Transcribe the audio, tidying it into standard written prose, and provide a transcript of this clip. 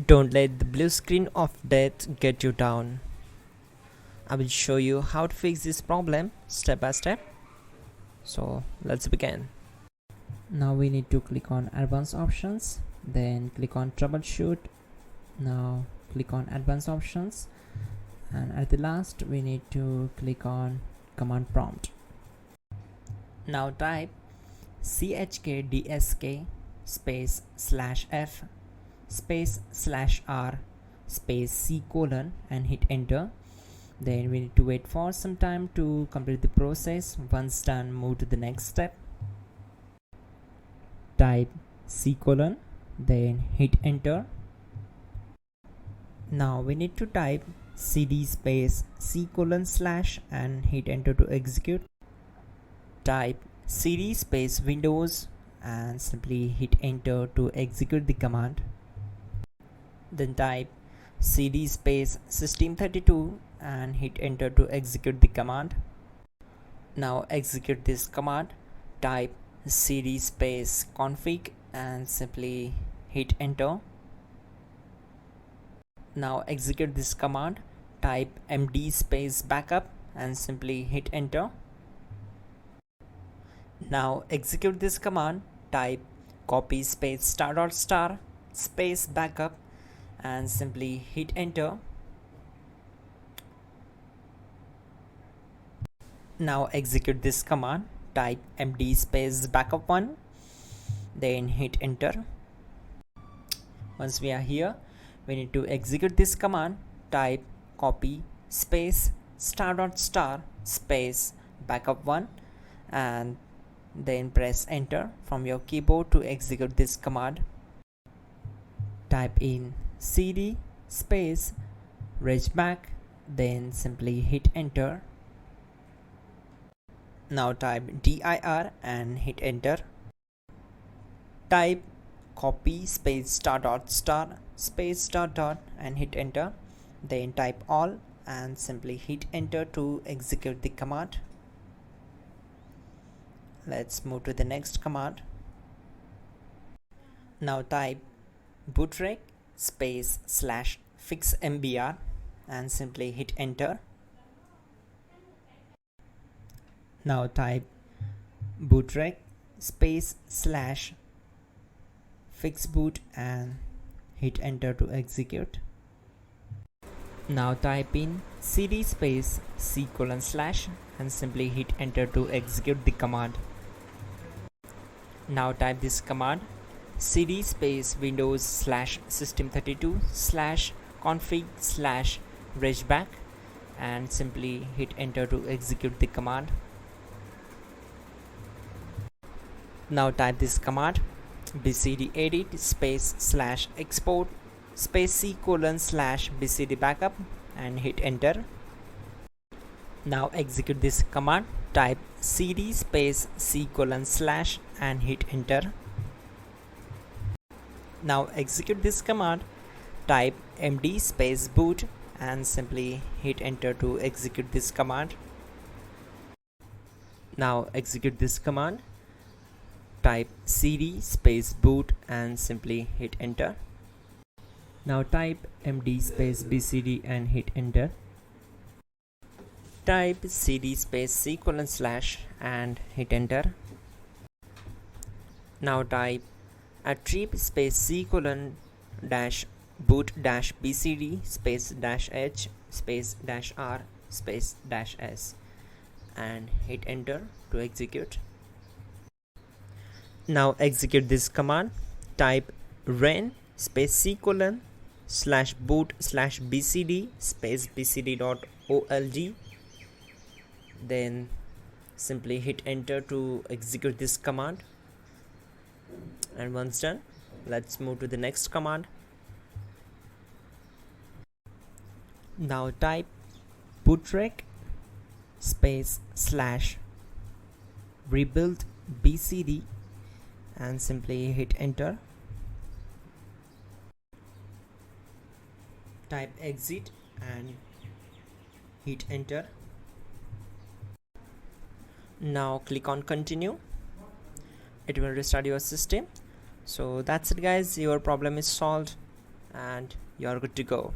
Don't let the blue screen of death get you down. I will show you how to fix this problem step by step. So let's begin. Now we need to click on advanced options, then click on troubleshoot. Now click on advanced options, and at the last we need to click on command prompt. Now type chkdsk space /f space /r space c colon and hit enter. Then we need to wait for some time to complete the process. Once done, move to the next step. Type c colon, then hit enter. Now we need to type cd space c colon / and hit enter to execute. Type cd space windows and simply hit enter to execute the command. Then type cd space system32 and hit enter to execute the command. Now execute this command. Type cd space config and simply hit enter. Now execute this command. Type md space backup and simply hit enter. Now execute this command. Type copy space *** space backup and simply hit enter. Now execute this command. Type md space backup1, then hit enter. Once we are here, we need to execute this command. Type copy space ** space backup1 and then press enter from your keyboard to execute this command. Type in cd space regback, then simply hit enter. Now type dir and hit enter. Type copy space ** space .. and hit enter. Then type all and simply hit enter to execute the command. Let's move to the next command. Now type bootrec space /fixmbr and simply hit enter. Now type bootrec space /fixboot and hit enter to execute. Now type in cd space c colon / and simply hit enter to execute the command. Now type this command: cd space windows /system32 /config /regback and simply hit enter to execute the command. Now type this command: bcd edit space /export space c colon /bcd backup and hit enter. Now execute this command. Type cd space c colon / and hit enter. Now execute this command. Type md space boot and simply hit enter to execute this command. Now execute this command. Type cd space boot and simply hit enter. Now type md space bcd and hit enter. Type cd space c colon / and hit enter. Now type attrib space c colon -boot -bcd space -h space -r space -s and hit enter to execute. Now execute this command. Type ren space c colon /boot /bcd space bcd.olg, then simply hit enter to execute this command. And once done, let's move to the next command. Now type bootrec space /rebuild bcd and simply hit enter. Type exit and hit enter. Now click on continue. It will restart your system. So that's it guys, your problem is solved. and you're good to go.